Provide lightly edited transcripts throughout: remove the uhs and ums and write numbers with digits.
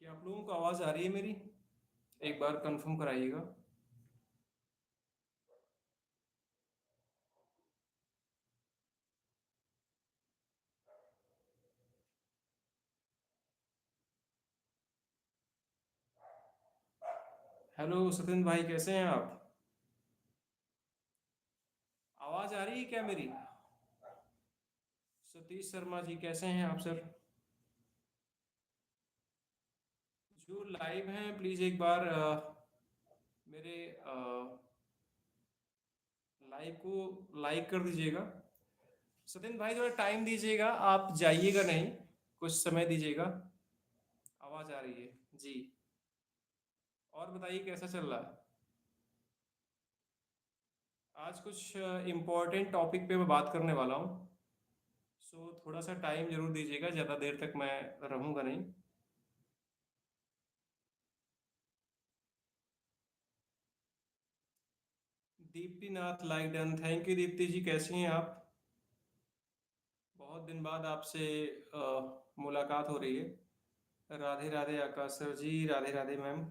क्या आप लोगों को आवाज़ आ रही है मेरी? एक बार कंफर्म कराइएगा। हेलो सचिन भाई, कैसे हैं आप? आवाज़ आ रही है क्या मेरी? सतीश शर्मा जी, कैसे हैं आप सर? जो लाइव हैं प्लीज़ एक बार मेरे लाइव को लाइक कर दीजिएगा। सचिन भाई थोड़ा टाइम दीजिएगा, आप जाइएगा नहीं, कुछ समय दीजिएगा। आवाज़ आ रही है जी। और बताइए कैसा चल रहा है? आज कुछ इम्पोर्टेंट टॉपिक पे मैं बात करने वाला हूँ। सो थोड़ा सा टाइम जरूर दीजिएगा, ज़्यादा देर तक मैं रहूँगा नहीं। Deepti Nath like done, thank you Deepti ji, कैसी हैं आप? बहुत दिन बाद आपसे मुलाकात हो रही है। Radhe Radhe Akash sir ji, Radhe Radhe ma'am.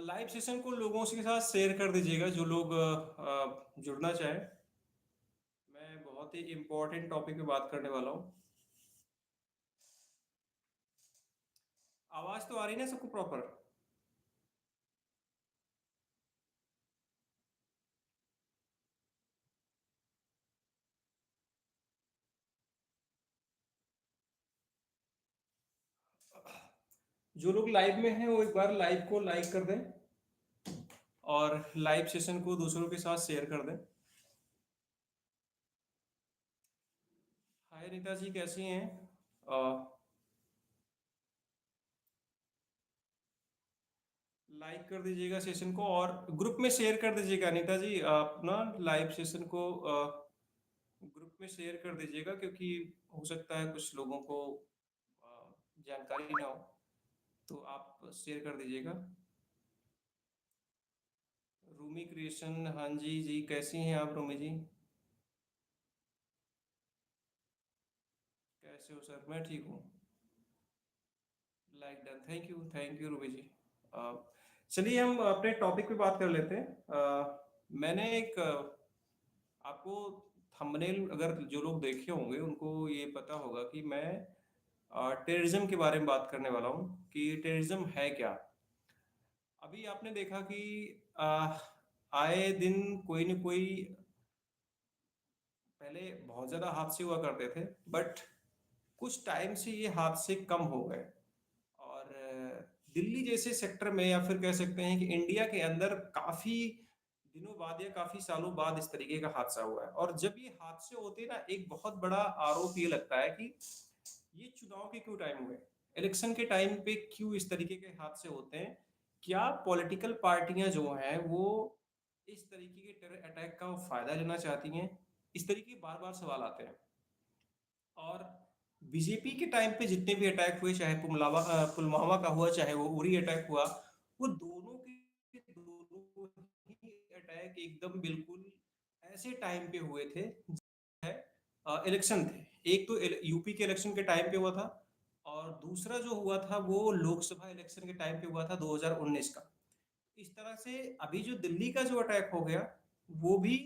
Live session को लोगों के साथ शेयर कर दीजिएगा जो लोग जुड़ना चाहें। मैं बहुत ही इम्पोर्टेंट टॉपिक पे बात करने वाला हूँ। आवाज़ तो आ रही है ना सबको प्रॉपर? जो लोग लाइव में हैं वो एक बार लाइव को लाइक कर दें और लाइव सेशन को दूसरों के साथ शेयर कर दें। हाय नीता जी, कैसी हैं? लाइक कर दीजिएगा सेशन को और ग्रुप में शेयर कर दीजिएगा। अनीता जी, आप ना लाइव सेशन को ग्रुप में शेयर कर दीजिएगा, क्योंकि हो सकता है कुछ लोगों को जानकारी ना हो, तो आप शेयर कर दीजिएगा। रूमी क्रिएशन, हाँ जी जी, कैसी हैं आप रूमी जी? कैसे हो सर? मैं ठीक हूँ। Like done, thank you Rumi ji. अ, चलिए हम अपने टॉपिक पे बात कर लेते हैं। मैंने एक आपको थंबनेल, अगर जो लोग देखे होंगे उनको ये पता होगा कि मैं टेररिज्म के बारे में बात करने वाला हूँ कि टेररिज्म है क्या। अभी आपने देखा कि आ, आए दिन कोई न कोई, पहले बहुत ज़्यादा हादसे हुआ करते थे, बट कुछ टाइम से ये हादसे कम हो गए। और दिल्ली जैसे सेक्टर में, या फिर कह सकते हैं कि इंडिया के अंदर काफ़ी दिनों बाद या काफ़ी सालों बाद इस तरीके का हादसा हुआ है। और जब ये हादसे होते हैं ना, एक बहुत बड़ा आरोप ये लगता है कि ये चुनाव के क्यों टाइम हुए, इलेक्शन के टाइम पे क्यों इस तरीके के हादसे होते हैं। क्या पॉलिटिकल पार्टियां जो हैं वो इस तरीके के टेरर अटैक का फायदा लेना चाहती हैं? इस तरीके बार बार सवाल आते हैं। और बीजेपी के टाइम पे जितने भी अटैक हुए, चाहे पुलवामा का हुआ, चाहे वो उरी अटैक हुआ, वो दोनों के दोनों ही अटैक एकदम बिल्कुल ऐसे टाइम पे हुए थे, है इलेक्शन थे। एक तो यूपी के इलेक्शन के टाइम पे हुआ था, और दूसरा जो हुआ था वो लोकसभा इलेक्शन के टाइम पे हुआ था 2019 का। इस तरह से अभी जो दिल्ली का जो अटैक हो गया, वो भी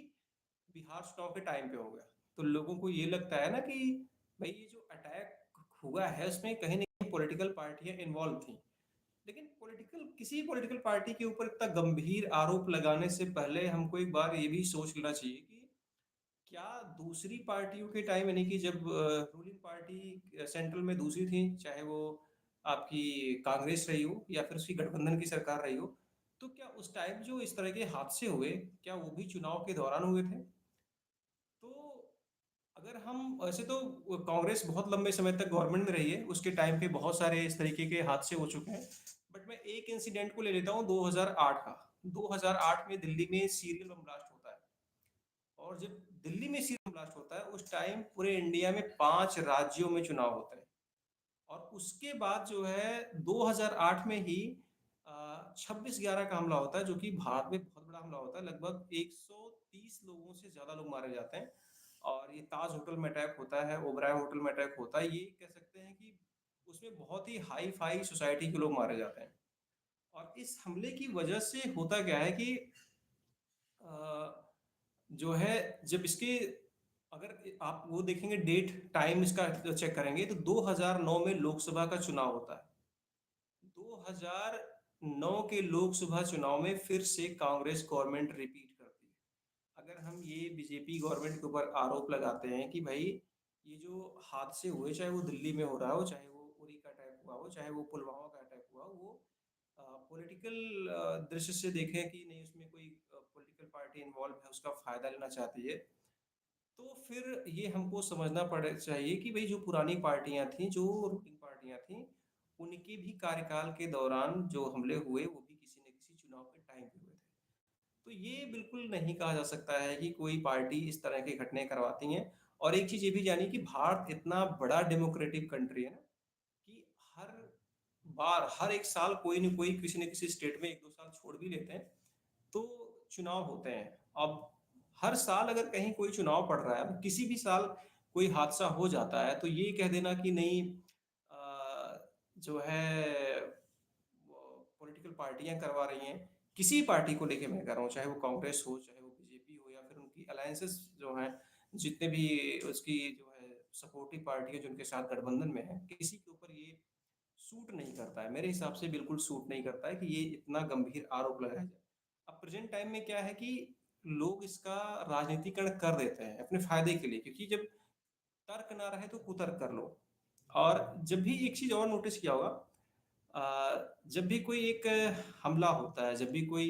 बिहार चुनाव के टाइम पे हो गया। तो लोगों को ये लगता है ना कि भाई ये जो अटैक हुआ है उसमें कहीं ना कहीं पॉलिटिकल पार्टियां इन्वॉल्व थी। लेकिन किसी पॉलिटिकल पार्टी के ऊपर इतना गंभीर आरोप लगाने से पहले हमको एक बार ये भी सोच लेना चाहिए कि क्या दूसरी पार्टियों के टाइम, यानी कि जब रूलिंग पार्टी सेंट्रल में दूसरी थी, चाहे वो आपकी कांग्रेस रही हो या फिर उसकी गठबंधन की सरकार रही हो, तो क्या उस टाइम जो इस तरह के हादसे हुए, क्या वो भी चुनाव के दौरान हुए थे? तो अगर हम वैसे तो, कांग्रेस बहुत लंबे समय तक गवर्नमेंट में रही है, उसके टाइम पे बहुत सारे इस तरीके के हादसे हो चुके हैं। बट मैं एक इंसिडेंट को ले लेता हूँ 2008 का। 2008 में दिल्ली में सीरियल बम ब्लास्ट होता है। और जब दिल्ली में सीरियल ब्लास्ट होता है, उस टाइम पूरे इंडिया में 5 राज्यों में चुनाव होते हैं। और उसके बाद जो है 2008 में ही 26/11 का हमला होता है, जो कि भारत में बहुत बड़ा हमला होता है। लगभग 130 लोगों से ज्यादा लोग मारे जाते हैं। और ये ताज होटल में अटैक होता है, ओबराय होटल में अटैक होता है, ये कह सकते हैं कि उसमें बहुत ही हाई फाई सोसाइटी के लोग मारे जाते हैं। और इस हमले की वजह से होता क्या है कि जो है, जब इसके अगर आप वो देखेंगे डेट टाइम इसका चेक करेंगे तो 2009 में लोकसभा का चुनाव होता है। 2009 के लोकसभा चुनाव में फिर से कांग्रेस गवर्नमेंट रिपीट करती है। अगर हम ये बीजेपी गवर्नमेंट के ऊपर आरोप लगाते हैं कि भाई ये जो हादसे हुए, चाहे वो दिल्ली में हो रहा हो, चाहे वो उरी का अटैक हुआ हो, चाहे वो पुलवामा का अटैक हुआ हो, वो पॉलिटिकल दृष्टि से देखें कि नहीं उसमें कोई पॉलिटिकल पार्टी इन्वॉल्व है, उसका फायदा लेना चाहती है, तो फिर ये हमको समझना पड़े चाहिए कि भाई जो पुरानी पार्टियां थी, जो रूलिंग पार्टियां थी, उनके भी कार्यकाल के दौरान जो हमले हुए वो भी किसी न किसी चुनाव के टाइम पे हुए थे। तो ये बिल्कुल नहीं कहा जा सकता है कि कोई पार्टी इस तरह की घटनाएं करवाती हैं। और एक चीज ये भी जानी कि भारत इतना बड़ा डेमोक्रेटिक कंट्री है ना, कि हर बार हर एक साल कोई न कोई किसी न किसी स्टेट में एक दो साल छोड़ भी लेते हैं तो चुनाव होते हैं। अब हर साल अगर कहीं कोई चुनाव पड़ रहा है, अब किसी भी साल कोई हादसा हो जाता है, तो ये कह देना कि नहीं जो है पॉलिटिकल पार्टियां करवा रही हैं, किसी पार्टी को लेके मैं कह रहा हूँ, चाहे वो कांग्रेस हो, चाहे वो बीजेपी हो, या फिर उनकी अलायंसेस जो हैं, जितने भी उसकी जो है सपोर्टिव पार्टी है जो उनके साथ गठबंधन में है, किसी के ऊपर ये सूट नहीं करता है। मेरे हिसाब से बिल्कुल सूट नहीं करता है कि ये इतना गंभीर आरोप लगाया जाए। अब प्रेजेंट टाइम में क्या है कि लोग इसका राजनीतिकरण कर देते हैं अपने फायदे के लिए, क्योंकि जब तर्क ना रहे तो कुतर्क कर लो। और जब भी एक चीज और नोटिस किया होगा, जब भी कोई एक हमला होता है, जब भी कोई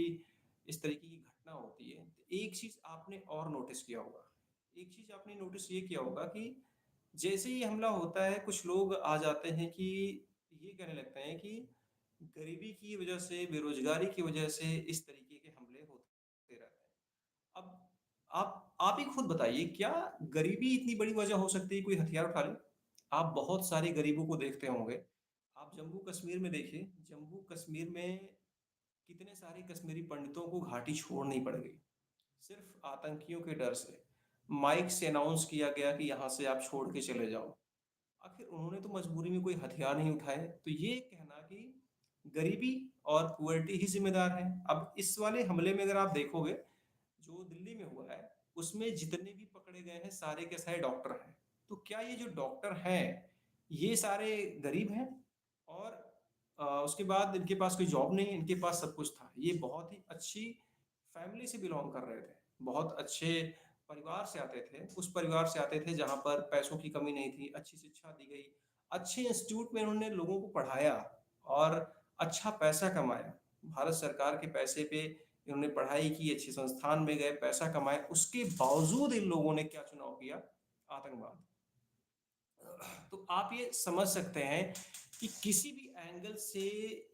इस तरीके की घटना होती है, तो एक चीज आपने और नोटिस किया होगा, एक चीज आपने नोटिस ये किया होगा कि जैसे ही हमला होता है कुछ लोग आ जाते हैं कि ये कहने लगते हैं कि गरीबी की वजह से, बेरोजगारी की वजह से इस तरीके के हमले होते रहते हैं। अब आप ही खुद बताइए, क्या गरीबी इतनी बड़ी वजह हो सकती है कोई हथियार उठा ले? आप बहुत सारे गरीबों को देखते होंगे। आप जम्मू कश्मीर में देखिए, जम्मू कश्मीर में कितने सारे कश्मीरी पंडितों को घाटी छोड़नी पड़ गई, सिर्फ आतंकियों के डर से। माइक से अनाउंस किया गया कि यहाँ से आप छोड़ के चले जाओ। आखिर उन्होंने तो मजबूरी में कोई हथियार नहीं उठाए। तो ये कहना कि गरीबी और पुअर्टी ही जिम्मेदार है। अब इस वाले हमले में अगर आप देखोगे जो दिल्ली में हुआ है, उसमें जितने भी पकड़े गए हैं सारे के सारे डॉक्टर हैं। तो क्या ये जो डॉक्टर हैं ये सारे गरीब हैं? और उसके बाद इनके पास कोई जॉब नहीं है, इनके पास सब कुछ था। ये बहुत ही अच्छी फैमिली से बिलोंग कर रहे थे, बहुत अच्छे परिवार से आते थे, उस परिवार से आते थे जहाँ पर पैसों की कमी नहीं थी, अच्छी शिक्षा दी गई, अच्छे इंस्टीट्यूट में उन्होंने लोगों को पढ़ाया और अच्छा पैसा कमाया। भारत सरकार के पैसे पे इन्होंने पढ़ाई की, अच्छे संस्थान में गए, पैसा कमाए, उसके बावजूद इन लोगों ने क्या चुनाव किया? आतंकवाद। तो आप ये समझ सकते हैं कि किसी भी एंगल से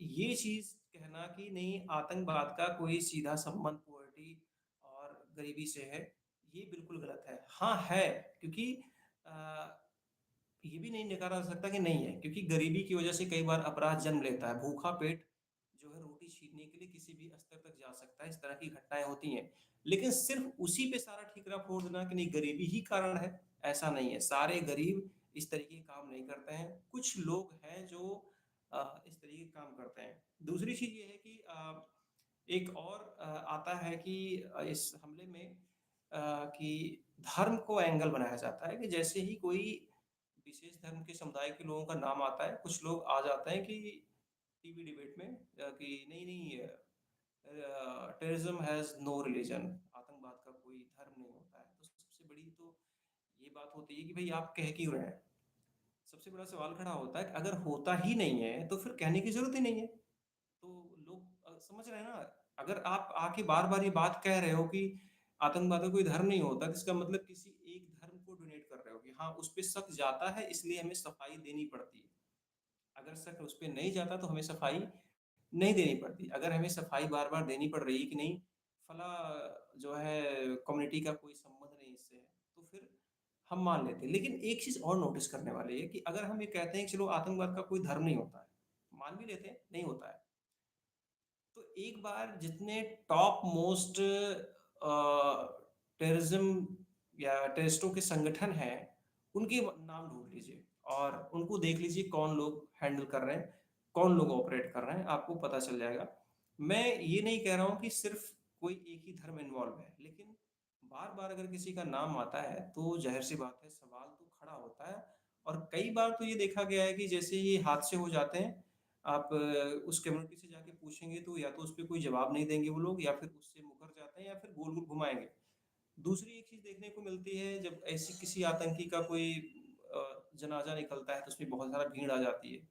ये चीज कहना कि नहीं आतंकवाद का कोई सीधा संबंध पॉवर्टी और गरीबी से है, ये बिल्कुल गलत है। हाँ है, क्योंकि आ, ये भी नहीं नकारा जा सकता कि नहीं है, क्योंकि गरीबी की वजह से कई बार अपराध जन्म लेता है। भूखा पेट जो है रोटी छीनने के लिए किसी भी स्तर तक जा सकता है, इस तरह की घटनाएं होती हैं। लेकिन सिर्फ उसी पे सारा ठीकरा फोड़ देना कि नहीं गरीबी ही कारण है, ऐसा नहीं है। सारे गरीब इस तरीके के काम नहीं करते हैं, कुछ लोग हैं जो इस तरीके के काम करते हैं। दूसरी चीज ये है कि एक और आता है कि इस हमले में कि धर्म को एंगल बनाया जाता है, कि जैसे ही कोई विशेष धर्म के समुदाय के लोगों का नाम आता है, कुछ लोग आ जाते हैं कि टीवी डिबेट में कि नहीं नहीं टेररिज्म हैज नो रिलीजन, आतंकवाद का कोई धर्म नहीं होता है। तो सबसे बड़ी तो ये बात होती है कि भाई आप कह क्यों रहे हैं? सबसे बड़ा सवाल खड़ा होता है कि अगर होता ही नहीं है तो फिर कहने की जरूरत ही नहीं है। तो लोग समझ रहे हैं ना? अगर आप आके बार बार ये बात कह रहे हो कि आतंकवाद का कोई धर्म नहीं होता, तो इसका मतलब किसी एक धर्म को डोनेट कर रहे हो कि हाँ उस पर शक जाता है इसलिए हमें सफाई देनी पड़ती है। अगर शक उस पर नहीं जाता तो हमें सफाई नहीं देनी पड़ती। अगर हमें सफाई बार बार देनी पड़ रही है कि नहीं फला जो है कम्युनिटी का कोई संबंध नहीं इससे है, तो फिर हम मान लेते हैं। लेकिन एक चीज और नोटिस करने वाली है कि अगर हम ये कहते हैं कि चलो आतंकवाद का कोई धर्म नहीं होता है, मान भी लेते हैं नहीं होता है, तो एक बार जितने टॉप मोस्ट टेररिज्म या टेररिस्टों के संगठन हैं, उनके नाम ढूंढ लीजिए और उनको देख लीजिए कौन लोग हैंडल कर रहे हैं, कौन लोग ऑपरेट कर रहे हैं, आपको पता चल जाएगा। मैं ये नहीं कह रहा हूँ कि सिर्फ कोई एक ही धर्म इन्वॉल्व है, लेकिन बार बार अगर किसी का नाम आता है तो जाहिर सी बात है सवाल तो खड़ा होता है। और कई बार तो ये देखा गया है कि जैसे ये हादसे हो जाते हैं, आप उस कम्युनिटी से जाके पूछेंगे तो या तो उस पे कोई जवाब नहीं देंगे वो लोग, या फिर उससे मुकर जाते हैं, या फिर गोल गोल घुमाएंगे। दूसरी एक चीज़ देखने को मिलती है, जब ऐसी किसी आतंकी का कोई जनाजा निकलता है तो उसमें बहुत सारा भीड़ आ जाती है।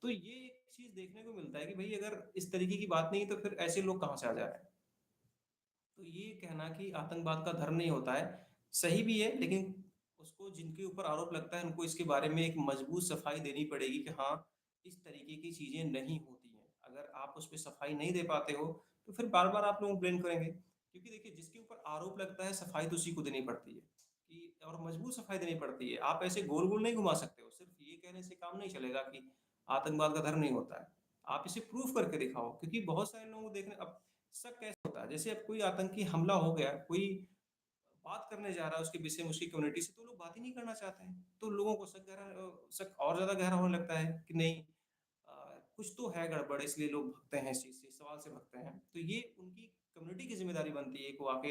तो ये एक चीज़ देखने को मिलता है कि भाई अगर इस तरीके की बात नहीं तो फिर ऐसे लोग कहाँ से आ जा रहे हैं। तो ये कहना कि आतंकवाद का धर्म नहीं होता है, सही भी है, लेकिन उसको जिनके ऊपर आरोप लगता है उनको इसके बारे में एक मजबूत सफाई देनी पड़ेगी कि हाँ, इस तरीके की चीज़ें नहीं होती हैं। अगर आप उस पे सफाई नहीं दे पाते हो, तो फिर बार-बार आप लोग ब्लेम करेंगे। क्योंकि देखिए जिसके ऊपर आरोप लगता है सफाई तो उसी को देनी पड़ती है, कि और मजबूत सफाई देनी पड़ती है। आप ऐसे गोल-गोल नहीं घुमा सकते हो, सिर्फ ये कहने से काम नहीं चलेगा कि आतंकवाद का धर्म नहीं होता है। आप इसे प्रूव करके दिखाओ, क्योंकि बहुत सारे लोगों को देखने अब शक कैसे होता है, जैसे अब कोई आतंकी हमला हो गया, कोई बात करने जा रहा है उसके विषय में, उसकी कम्युनिटी से, तो लोग बात ही नहीं करना चाहते हैं। तो लोगों को शक और ज़्यादा गहरा होने लगता है कि नहीं, कुछ तो है गड़बड़, इसलिए लोग भगते हैं इस चीज़ से, इस सवाल से भगते हैं। तो ये उनकी कम्युनिटी की ज़िम्मेदारी बनती है कि वो आके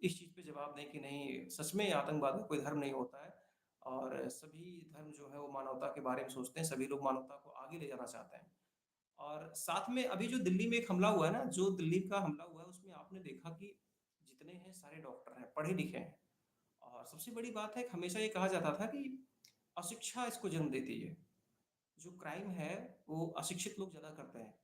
इस चीज़ पे जवाब दें कि नहीं, सच में आतंकवाद का कोई धर्म नहीं होता है और सभी धर्म जो है वो मानवता के बारे में सोचते हैं, सभी लोग मानवता को आगे ले जाना चाहते हैं। और साथ में अभी जो दिल्ली में एक हमला हुआ है ना, जो दिल्ली का हमला हुआ है उसमें आपने देखा कि जितने हैं सारे डॉक्टर हैं, पढ़े लिखे हैं। और सबसे बड़ी बात है कि हमेशा ये कहा जाता था कि अशिक्षा इसको जन्म देती है। जो क्राइम है वो अशिक्षित लोग ज़्यादा करते हैं।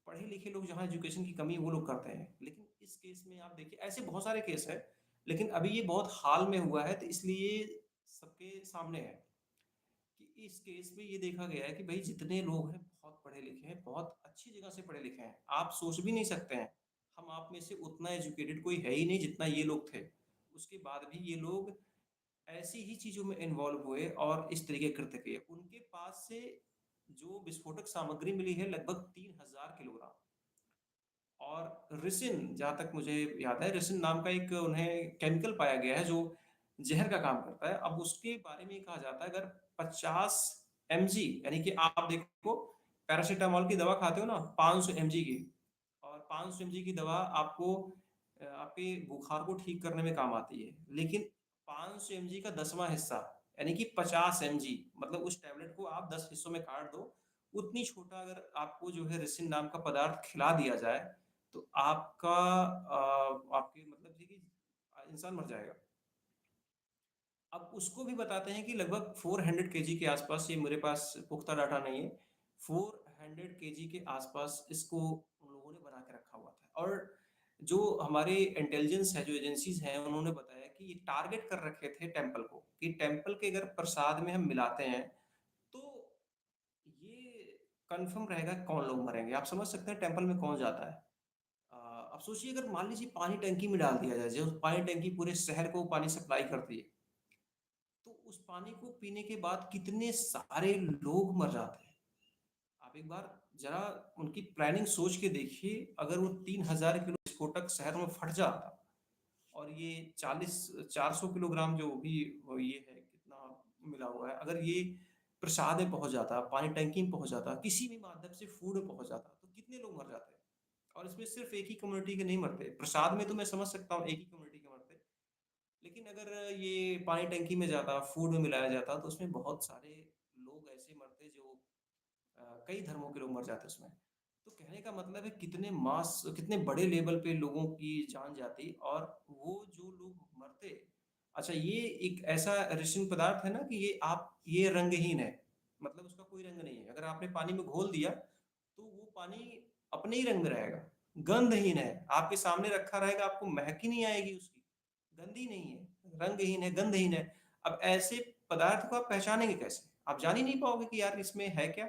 पढ़े लिखे लोग जहाँ एजुकेशन की कमी है वो लोग करते हैं। लेकिन इस केस में आप देखिए, ऐसे बहुत सारे केस हैं, लेकिन अभी ये बहुत हाल में हुआ है तो इसलिए सबके सामने है कि इस केस में ये देखा गया है कि भाई जितने लोग हैं बहुत पढ़े लिखे हैं, बहुत अच्छी जगह से पढ़े लिखे हैं, आप सोच भी नहीं सकते हैं। हम आप में से उतना एजुकेटेड कोई है ही नहीं जितना ये लोग थे। उसके बाद भी ये लोग ऐसी ही चीज़ों में इन्वॉल्व हुए और इस तरीके के कृत्य किए। उनके पास से जो विस्फोटक सामग्री मिली है लगभग 3000 किलोग्राम। और रिसिन, जहाँ तक मुझे याद है, रिसिन नाम का एक उन्हें केमिकल पाया गया है जो ज़हर का काम करता है। अब उसके बारे में ये कहा जाता है अगर 50 एमजी, यानी कि आप देखो पैरासिटामॉल की दवा खाते हो ना 500 एमजी की, और 500 एमजी की दवा आपको आपके बुखार को ठीक करने में काम आती है। लेकिन 500 एमजी का 10वां हिस्सा, यानी कि 50 एमजी, मतलब उस टैबलेट को आप 10 हिस्सों में काट दो, उतनी छोटा अगर आपको जो है रिसिन नाम का पदार्थ खिला दिया जाए तो आपका आपके मतलब ये कि इंसान मर जाएगा। अब उसको भी बताते हैं कि लगभग 400 केजी के आसपास, ये मेरे पास पुख्ता डाटा नहीं है, 400 केजी के आसपास इसको उन लोगों ने बना के रखा हुआ था। और जो हमारे इंटेलिजेंस है, जो एजेंसीज हैं, उन्होंने बताया कि ये टारगेट कर रखे थे टेम्पल को, कि टेम्पल के अगर प्रसाद में हम मिलाते हैं तो ये कंफर्म रहेगा कौन लोग मरेंगे। आप समझ सकते हैं टेम्पल में कौन जाता है। अब सोचिए अगर मान लीजिए पानी टंकी में डाल दिया जाए, जो पानी टंकी पूरे शहर को पानी सप्लाई करती है, तो उस पानी को पीने के बाद कितने सारे लोग मर जाते हैं। आप एक बार जरा उनकी प्लानिंग सोच के देखिए, अगर वो 3000 किलो विस्फोटक शहर में फट जाता और ये 400 किलोग्राम जो भी ये है कितना मिला हुआ है, अगर ये प्रसाद में पहुंच जाता, पानी टंकी में पहुंच जाता, किसी भी माध्यम से फूड में पहुंच जाता, तो कितने लोग मर जाते। और इसमें सिर्फ एक ही कम्युनिटी के नहीं मरते, प्रसाद में तो मैं समझ सकता हूँ एक ही कम्युनिटी के मरते, लेकिन अगर ये पानी टंकी में जाता, फूड में मिलाया जाता, तो उसमें बहुत सारे लोग ऐसे मरते जो कई धर्मों के लोग मर जाते उसमें। तो कहने का मतलब है कितने बड़े लेवल पे लोगों की जान जाती, और वो जो लोग मरते। अच्छा, ये एक ऐसा रेशिन पदार्थ है ना कि ये रंगहीन है, मतलब उसका कोई रंग नहीं है। अगर आपने पानी में घोल दिया तो वो पानी अपने ही रंग में रहेगा, गंधहीन है, आपके सामने रखा रहेगा, आपको महक ही नहीं आएगी उसकी, गंदी नहीं है, रंगहीन है, गंधहीन है। अब ऐसे पदार्थ को आप पहचानेंगे कैसे? आप जान ही नहीं पाओगे कि यार इसमें है क्या?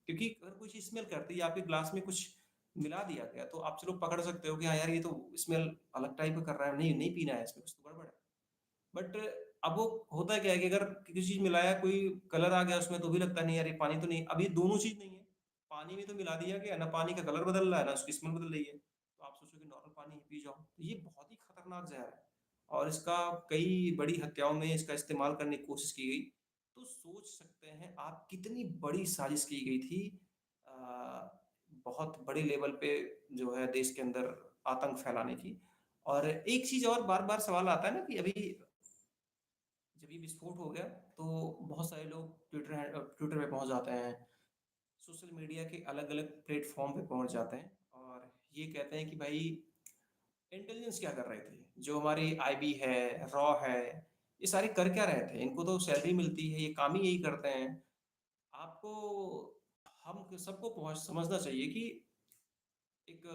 क्योंकि अगर कोई चीज़ स्मेल करती है, आपके ग्लास में कुछ मिला दिया गया, तो आप चलो पकड़ सकते हो कि हाँ यार, ये तो स्मेल अलग टाइप का कर रहा है, नहीं नहीं पीना है, इसमें कुछ तो गड़बड़ है। बट अब वो होता क्या है कि अगर किसी चीज़ मिलाया, कोई कलर आ गया उसमें, तो भी लगता नहीं यार ये पानी तो नहीं, अब ये दोनों चीज़ नहीं है। पानी में तो मिला दिया गया, ना पानी का कलर बदल रहा है, ना उसकी स्मेल बदल रही है। तो आप सोचो कि नॉर्मल पानी है, पी जाओ। तो ये बहुत ही खतरनाक ज़हर है। और इसका कई बड़ी हत्याओं में इसका इस्तेमाल करने की कोशिश की गई। तो सोच सकते हैं आप कितनी बड़ी साजिश की गई थी। बहुत बड़े लेवल पे जो है देश के अंदर आतंक फैलाने की। और एक चीज़ और बार-बार सवाल आता है ना कि अभी जब ये विस्फोट हो गया तो बहुत सारे लोग ट्विटर पे पहुँच जाते हैं, सोशल मीडिया के अलग-अलग प्लेटफ़ॉर्म पे पहुँच जाते हैं और ये कहते हैं कि भाई इंटेलिजेंस क्या कर रहे थे? जो हमारी आईबी है, रॉ है, ये सारे कर क्या रहे थे? इनको तो सैलरी मिलती है, ये काम ही यही करते हैं। आपको हम सबको पहुँच समझना चाहिए कि एक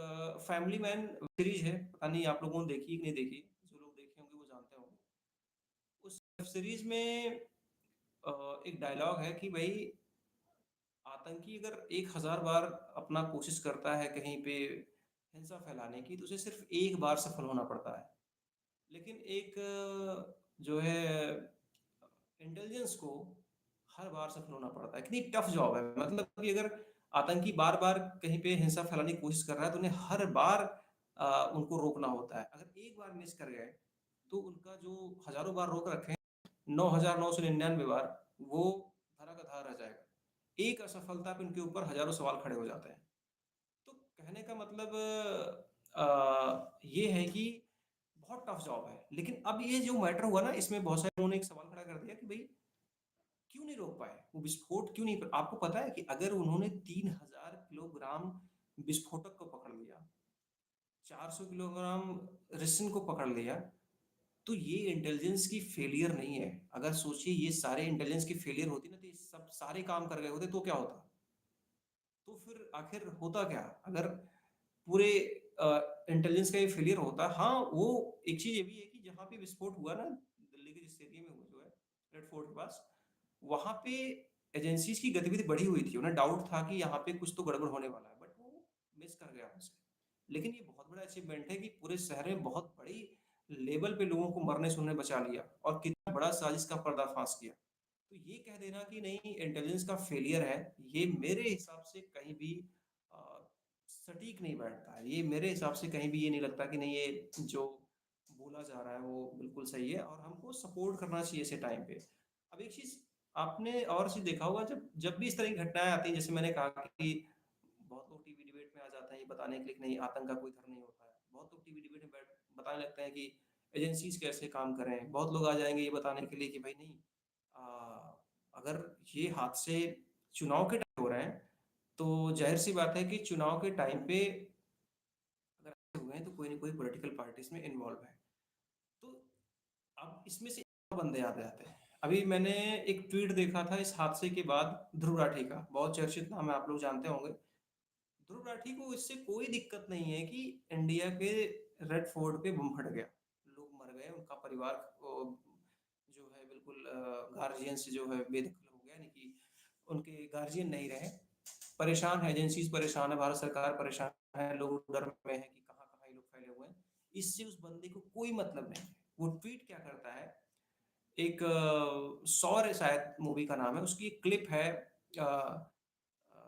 फैमिली मैन सीरीज़ है, पता नहीं आप लोगों ने देखी है कि नहीं देखी? जो लोग देखे होंगे वो जानते होंगे। उस वेब सीरीज़ में एक डायलॉग है कि भई आतंकी अगर 1000 बार अपना कोशिश करता है कहीं पे हिंसा फैलाने की, तो उसे सिर्फ़ एक बार सफल होना पड़ता है। लेकिन एक जो है इंटेलिजेंस को हर बार सफल होना पड़ता है। कितनी टफ जॉब है। मतलब कि अगर आतंकी बार-बार कहीं पे हिंसा फैलाने की कोशिश कर रहा है, तो उन्हें हर बार उनको रोकना होता है। अगर एक बार मिस कर गए, तो उनका जो हज़ारों बार रोक रखे हैं, 9,999 बार, वो धरा का धरा रह जाएगा। एक असफलता पे उनके ऊपर हज़ारों सवाल खड़े हो जाते हैं। तो कहने का मतलब ये है कि बहुत टफ जॉब है। लेकिन अब ये जो मैटर हुआ ना, इसमें बहुत सारे लोगों ने एक सवाल खड़ा कर दिया कि भई क्यों नहीं रोक पाए? वो विस्फोट क्यों नहीं आपको पता है कि अगर उन्होंने 3000 किलोग्राम विस्फोटक को पकड़ लिया, 400 किलोग्राम रेसिन को पकड़ लिया, तो ये इंटेलिजेंस की फेलियर नहीं है। अगर सोचिए ये सारे इंटेलिजेंस की फेलियर होती ना, तो ये सब सारे काम कर गए होते तो क्या होता? तो फिर आखिर होता क्या? अगर पूरे इंटेलिजेंस का ये फेलियर होता, हाँ, वो एक चीज़ ये भी है कि जहाँ पे विस्फोट हुआ ना, दिल्ली के जिस एरिया में हुआ जो है, रेड फोर्ट के पास, वहाँ पे एजेंसीज़ की गतिविधि बढ़ी हुई थी। उन्हें डाउट था कि यहाँ पे कुछ तो गड़बड़ होने वाला है, बट वो मिस कर गया उनसे। लेकिन ये बहुत बड़ा अचीवमेंट है कि पूरे शहर में बहुत बड़ी लेवल पे लोगों को मरने से उन्होंने बचा लिया और कितना बड़ा साजिश का पर्दाफाश किया। तो ये कह देना कि नहीं इंटेलिजेंस का फेलियर है, ये मेरे हिसाब से कहीं भी अ, सटीक नहीं बैठता है। ये मेरे हिसाब से कहीं भी ये नहीं लगता कि नहीं ये जो बोला जा रहा है वो बिल्कुल सही है और हमको सपोर्ट करना चाहिए ऐसे टाइम पे। अब एक चीज़ आपने और चीज़ देखा होगा जब जब भी इस तरह की घटनाएँ आती हैं जैसे मैंने कहा कि बहुत लोग टीवी डिबेट में आ जाते हैं ये बताने के लिए कि नहीं आतंक का कोई डर नहीं होता है। बहुत लोग टीवी डिबेट में बैठ बताने लगते हैं कि एजेंसीज़ कैसे काम कर रहे हैं। बहुत लोग आ जाएँगे ये बताने के लिए कि भाई नहीं अगर ये हादसे चुनाव के टाइम हो रहे हैं, तो ज़ाहिर-सी बात है कि चुनाव के टाइम पे अगर ऐसे हुए हैं तो कोई न कोई पॉलिटिकल पार्टी इसमें इन्वॉल्व है। तो अब इसमें से बंदे याद आते हैं। अभी मैंने एक ट्वीट देखा था इस हादसे के बाद ध्रुव राठी का, बहुत चर्चित नाम है आप लोग जानते होंगे। ध्रुव राठी को इससे कोई दिक्कत नहीं है कि इंडिया के रेड फोर्ट पे बम फट गया। लोग मर गए, उनका परिवार जो है बिल्कुल गार्जियन से जो है बेदखल हो गया, यानी कि उनके गार्जियन नहीं रहे। परेशान है, एजेंसीज़ परेशान है, भारत सरकार परेशान है, लोग डर में हैं कि कहाँ-कहाँ ये लोग फैले हुए हैं। इससे उस बंदे को कोई मतलब नहीं है। वो ट्वीट क्या करता है, एक सौर शायद मूवी का नाम है, उसकी एक क्लिप है अ अ,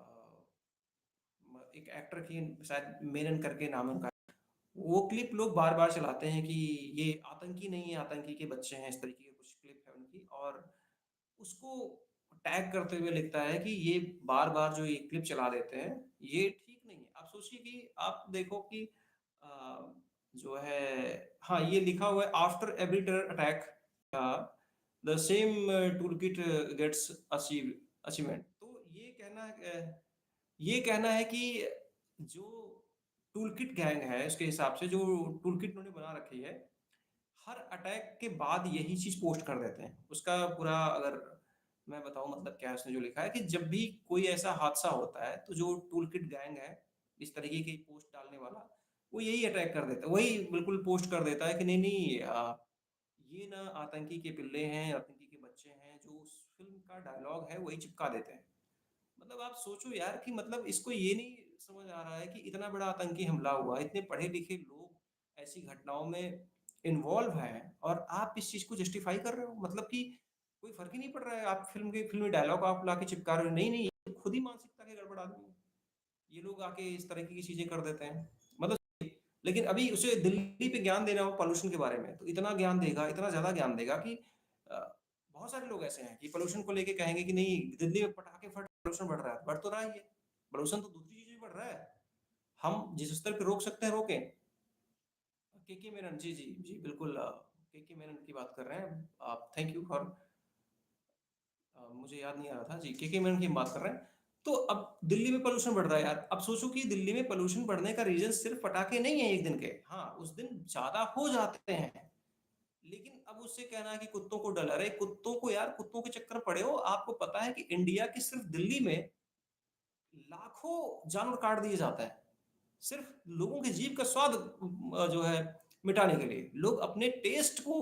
एक एक्टर की शायद मेनन करके नाम है उनका। वो क्लिप लोग बार-बार चलाते हैं कि ये आतंकी नहीं है, आतंकी के बच्चे हैं, इस तरीके की कुछ क्लिप है उनकी और उसको टैग करते हुए लिखता है कि ये बार-बार जो ये क्लिप चला देते हैं, ये ठीक नहीं है। आप सोचिए कि आप देखो कि अ, जो है हाँ, ये लिखा हुआ है after every terror attack the same toolkit gets achievement. तो ये कहना है कि जो टूलकिट गैंग है, उसके हिसाब से जो टूलकिट उन्होंने बना रखी है, हर अटैक के बाद यही चीज़ पोस्ट कर देते हैं। उसका पूरा अगर मैं बताऊँ मतलब क्या है उसने जो लिखा है कि जब भी कोई ऐसा हादसा होता है, तो जो टूलकिट गैंग है, इस तरीके की पोस्ट डालने वाला, वो यही अटैक कर देता है। वही बिल्कुल पोस्ट कर देता है कि नहीं ये ना आतंकी के पिल्ले हैं, आतंकी के बच्चे हैं, जो उस फ़िल्म का डायलॉग है, वही चिपका देते हैं। मतलब आप सोचो यार कि मतलब इसको ये नहीं समझ आ रहा है कि इतना बड़ा आतंकी हमला हुआ, इतने पढ़े-लिखे लोग ऐसी घटनाओं में इन्वॉल्व हैं और आप इस चीज़ को जस्टिफाई कर रहे हो। मतलब कि कोई फ़र्क ही नहीं पड़ रहा है। आप फ़िल्मी डायलॉग आप लाके चिपका रहे हो। नहीं, नहीं, ये खुद ही मानसिकता के गड़बड़ आदमी है। ये लोग आके इस तरह की चीज़ें कर देते हैं। मतलब लेकिन अभी उसे दिल्ली पे ज्ञान देना हो पॉल्यूशन के बारे में, तो इतना ज्ञान देगा, इतना ज़्यादा ज्ञान देगा कि बहुत सारे लोग ऐसे हैं कि पॉल्यूशन को लेके कहेंगे कि नहीं दिल्ली में पटाखे फट पॉल्यूशन बढ़ रहा है, बढ़ तो रहा ही है। पॉल्यूशन तो दूसरी चीज़ें बढ़ रहा है। हम जिस स्तर पे रोक सकते हैं रोकें। केके मेनन जी, जी, जी, बिल्कुल केके मेनन की बात कर रहे हैं आप। थैंक यू फॉर मुझे याद नहीं आ रहा था। जी, केके मेनन की हम बात कर रहे हैं। तो अब दिल्ली में पॉल्यूशन बढ़ रहा है यार। अब सोचो कि दिल्ली में पॉल्यूशन बढ़ने का रीज़न सिर्फ़ पटाखे नहीं है एक दिन के। हाँ, उस दिन ज़्यादा हो जाते हैं। लेकिन अब उससे कहना है कि कुत्तों को डर, अरे कुत्तों को यार कुत्तों के चक्कर पड़े हो। आपको पता है कि इंडिया की सिर्फ़ दिल्ली में लाखों जानवर काट दिए जाते हैं। सिर्फ़ लोगों की जीभ का स्वाद जो है मिटाने के लिए। लोग अपने टेस्ट को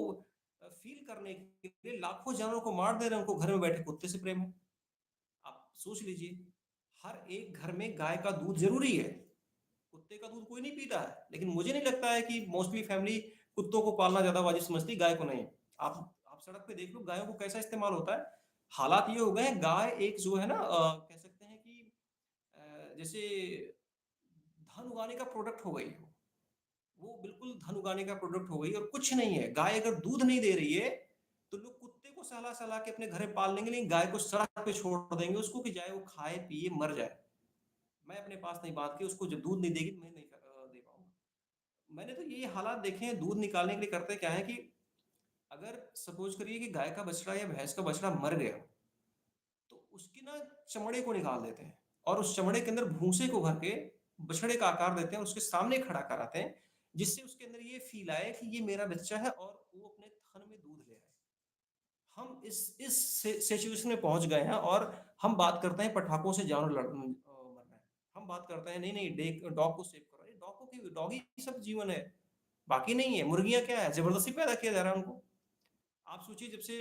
फ़ील करने के लिए लाखों जानवरों को मार दे रहे हैं, उनको घर में बैठे कुत्ते से प्रेम है। आप सोच लीजिए, हर एक घर में गाय का दूध ज़रूरी है। कुत्ते का दूध कोई नहीं पीता है, लेकिन मुझे नहीं लगता है कि मोस्टली फैमिली कुत्तों को पालना ज़्यादा वाजिब समझती, गाय को नहीं। आप सड़क पे देख लो गायों को कैसा इस्तेमाल होता है। हालात ये हो गए हैं गाय एक जो है ना कह सकते हैं कि जैसे धन उगाने का प्रोडक्ट हो गई हो। वो बिल्कुल धन उगाने का प्रोडक्ट हो गई और कुछ नहीं है। गाय अगर दूध नहीं दे रही है, तो लोग कुत्ते को सहला-सहला के अपने घर में पाल लेंगे, लेकिन गाय को सड़क पे छोड़ देंगे उसको कि जाए वो खाए, पिए, मर जाए। मैं अपने पास नहीं बात की, उसको जब दूध नहीं देगी, मैं नहीं दे पाऊँगा। मैंने तो ये हालात देखे हैं दूध निकालने के लिए करते क्या है कि अगर सपोज़ करिए कि गाय का बछड़ा या भैंस का बछड़ा मर गया, तो उसकी ना चमड़े को निकाल देते हैं और उस चमड़े के अंदर भूसे को भर के बछड़े का आकार देते हैं, उसके सामने खड़ा कराते हैं, जिससे उसके अंदर ये फ़ील आए कि ये मेरा बच्चा है और वो अपने थन में दूध ले आए। हम इस सिचुएशन में पहुँच गए हैं और हम बात करते हैं पटाखों से जानवर मर रहे हैं। हम बात करते हैं नहीं-नहीं डॉग को सेव करो। अरे डॉग ही सब जीवन है, बाकी नहीं है। मुर्गियाँ क्या है? ज़बरदस्ती पैदा किया जा रहा है उनको। आप सोचिए जब से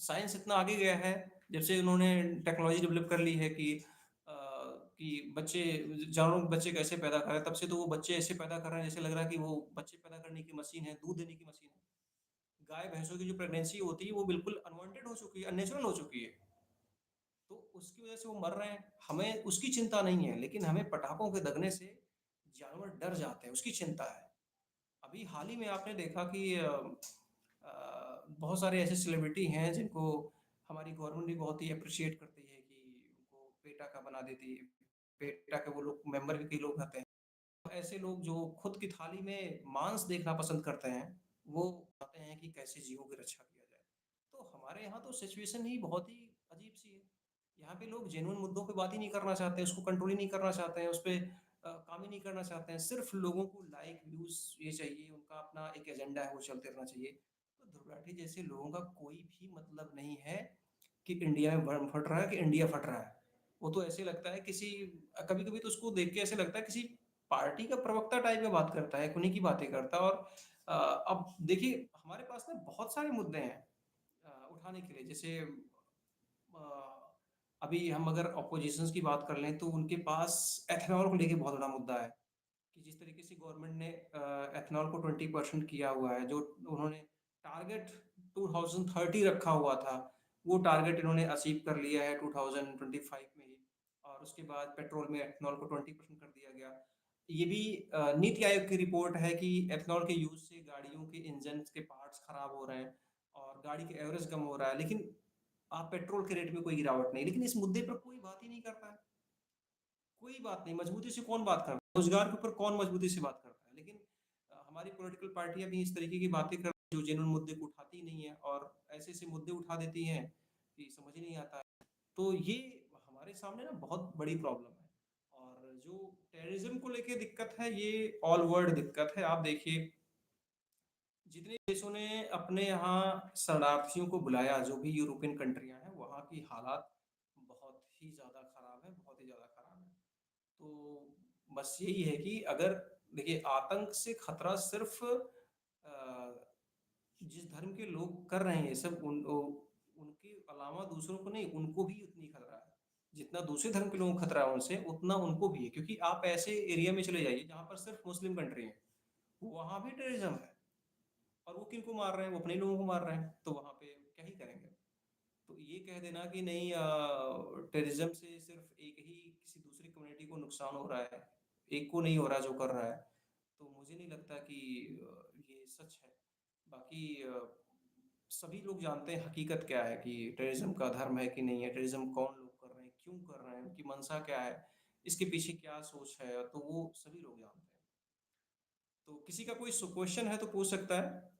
साइंस इतना आगे गया है, जब से उन्होंने टेक्नोलॉजी डेवलप कर ली है कि बच्चे जानवरों के बच्चे कैसे पैदा करें, तब से तो वो बच्चे ऐसे पैदा कर रहे हैं जैसे लग रहा है कि वो बच्चे पैदा करने की मशीन है, दूध देने की मशीन है। गाय-भैंसों की जो प्रेगनेंसी होती है, वो बिल्कुल अनवांटेड हो चुकी है, अननेचुरल हो चुकी है। तो उसकी वजह से वो मर रहे हैं। हमें उसकी चिंता नहीं है, लेकिन हमें पटाखों के दगने से जानवर डर जाते हैं, उसकी चिंता है। अभी हाल ही में आपने देखा कि बहुत सारे ऐसे सेलिब्रिटी हैं जिनको हमारी गवर्नमेंट भी बहुत ही एप्रिशिएट करती है कि उनको पेटा का बना देती है। पेटा के वो लोग मेंबर भी कई लोग रहते हैं। तो ऐसे लोग जो खुद की थाली में मांस देखना पसंद करते हैं, वो चाहते हैं कि कैसे जीवों की रक्षा किया जाए। तो हमारे यहाँ तो सिचुएशन ही बहुत ही अजीब-सी है। यहाँ पे लोग जेन्युइन मुद्दों पे बात ही नहीं करना चाहते हैं, उसको कंट्रोल ही नहीं करना चाहते हैं, उसपे काम ही नहीं करना चाहते हैं। सिर्फ़ लोगों को लाइक, व्यूज़ ये चाहिए, उनका अपना एक एजेंडा है, वो चलते रहना चाहिए। तो ध्रुव राठी जैसे लोगों का कोई भी मतलब नहीं है कि इंडिया में बम फट रहा है कि इंडिया फट रहा है। वो तो ऐसे लगता है किसी कभी-कभी तो उसको देख के ऐसे लगता है किसी पार्टी का प्रवक्ता टाइप में बात करता है, उन्हीं की बातें करता है और अब देखिए हमारे पास ना बहुत सारे मुद्दे हैं उठाने के लिए जैसे अभी हम अगर ऑपोजिशंस की बात कर लें तो उनके पास एथेनॉल को लेके बहुत बड़ा मुद्दा है कि जिस तरीके से गवर्नमेंट ने एथेनॉल को 20% किया हुआ है जो उन्होंने टारगेट 2030 रखा हुआ था वो टारगेट इन्होंने अचीव कर लिया है 2025 में ही और उसके बाद पेट्रोल में एथेनॉल को 20% कर दिया गया ये भी नीति आयोग की रिपोर्ट है कि एथेनॉल के यूज से गाड़ियों के इंजन के पार्ट्स खराब हो रहे हैं और गाड़ी का एवरेज कम हो रहा है लेकिन आप पेट्रोल के रेट में कोई गिरावट नहीं लेकिन इस मुद्दे पर कोई बात ही नहीं करता है कोई बात नहीं मजबूती से कौन बात करता है रोजगार के ऊपर कौन मजबूती से बात करता है लेकिन हमारी पॉलिटिकल पार्टियां भी इस तरीके की बातें कर जो जेन्युइन मुद्दे को उठाती ही नहीं है और ऐसे ऐसे मुद्दे उठा देती हैं कि समझ ही नहीं आता है तो ये हमारे सामने ना बहुत बड़ी प्रॉब्लम है और जो टेररिज्म को लेके दिक्कत है ये ऑल वर्ल्ड दिक्कत है आप देखिए जितने देशों ने अपने यहाँ शरणार्थियों को बुलाया जो भी यूरोपियन कंट्रियां हैं वहाँ की हालात बहुत ही ज़्यादा खराब है बहुत ही ज़्यादा खराब है तो बस यही है कि अगर देखिए आतंक से खतरा सिर्फ जिस धर्म के लोग कर रहे हैं ये सब उनके अलावा दूसरों को नहीं उनको भी उतनी खतरा है जितना दूसरे धर्म के लोगों को खतरा है उनसे उतना उनको भी है क्योंकि आप ऐसे एरिया में चले जाइए जहाँ पर सिर्फ मुस्लिम कंट्री है वहाँ भी टेररिज्म है और वो किनको मार रहे हैं वो अपने लोगों को मार रहे हैं तो वहाँ पे क्या ही करेंगे तो ये कह देना कि नहीं टेररिज्म से सिर्फ एक ही किसी दूसरी कम्युनिटी को नुकसान हो रहा है एक को नहीं हो रहा जो कर रहा है। तो मुझे नहीं लगता कि ये सच है। बाकी सभी लोग जानते हैं हकीकत क्या है, कि टेररिज्म का धर्म है कि नहीं है, टेररिज्म कौन लोग कर रहे हैं, क्यों कर रहे हैं, उनकी मंशा क्या है, इसके पीछे क्या सोच है, तो वो सभी लोग जानते हैं। तो किसी का कोई क्वेश्चन है तो पूछ सकता है।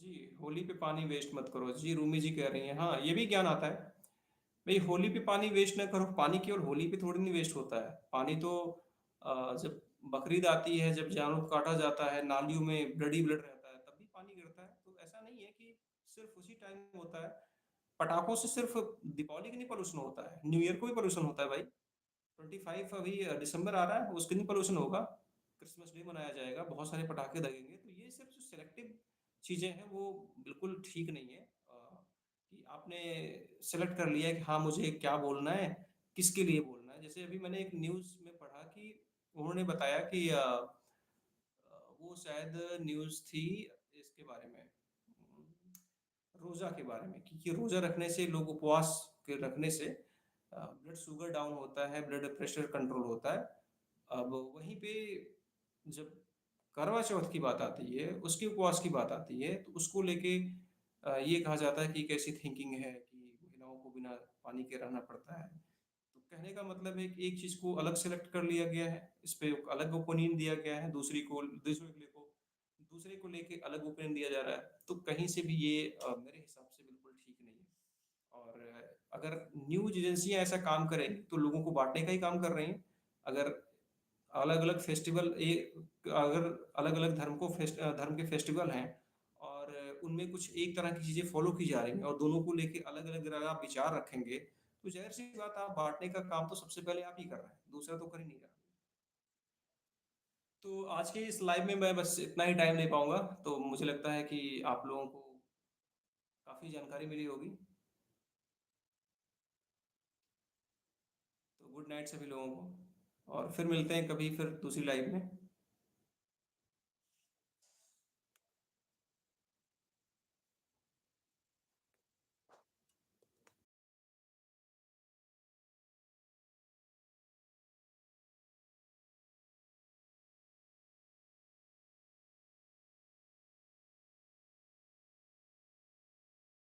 जी, होली पे पानी वेस्ट मत करो जी, रूमी जी कह रही हैं, हाँ ये भी ज्ञान आता है। भाई होली पे पानी वेस्ट ना करो, पानी केवल होली पे थोड़ी नहीं वेस्ट होता है, पानी तो जब बकरीद आती है, जब जानवर को काटा जाता है, नालियों में ब्लडी ब्लड रहता है, तब भी पानी गिरता है। तो ऐसा नहीं है कि सिर्फ उसी टाइम होता है। पटाखों से सिर्फ दीपावली का नहीं पोल्यूशन होता है, न्यू ईयर को भी पोल्यूशन होता है भाई। 25 अभी दिसंबर आ रहा है, उस दिन पोल्यूशन होगा। क्रिसमस डे मनाया जाएगा, बहुत सारे पटाखे लगेंगे। तो ये सिर्फ जो सिलेक्टिव चीजें हैं वो बिल्कुल ठीक नहीं है। कि आपने सेलेक्ट कर लिया है कि हाँ मुझे क्या बोलना है, किसके लिए बोलना है। जैसे अभी मैंने एक न्यूज में पढ़ा कि उन्होंने बताया कि वो शायद न्यूज थी इसके बारे में, रोजा के बारे में, क्योंकि रोजा रखने से, लोग उपवास के रखने से ब्लड शुगर डाउन होता है, ब्लड प्रेशर कंट्रोल होता है। अब वहीं पे जब करवा चौथ की बात आती है, उसके उपवास की बात आती है, तो उसको लेके ये कहा जाता है कि एक ऐसी थिंकिंग है कि महिलाओं को बिना पानी के रहना पड़ता है। तो कहने का मतलब है कि एक चीज को अलग सेलेक्ट कर लिया गया है, इस पे अलग ओपिनियन दिया गया है, दूसरे को लेके अलग ओपिनियन दिया जा रहा है। तो कहीं से भी ये मेरे हिसाब से बिल्कुल ठीक नहीं है। और अगर न्यूज एजेंसियां ऐसा काम करें तो लोगों को बांटने का ही काम कर रही हैं। अगर अलग अलग फेस्टिवल, अगर अलग अलग धर्म के फेस्टिवल हैं, और उनमें कुछ एक तरह की चीजें फॉलो की जा रही हैं, और दोनों को लेके अलग अलग अगर आप विचार रखेंगे, तो जाहिर सी बात, आप बांटने का काम तो सबसे पहले आप ही कर रहे हैं, दूसरा तो कर ही नहीं रहा। तो आज के इस लाइव में मैं बस इतना ही टाइम दे पाऊंगा। तो मुझे लगता है कि आप लोगों को काफी जानकारी मिली होगी। तो गुड नाइट सभी लोगों को, और फिर मिलते हैं कभी फिर दूसरी लाइव में।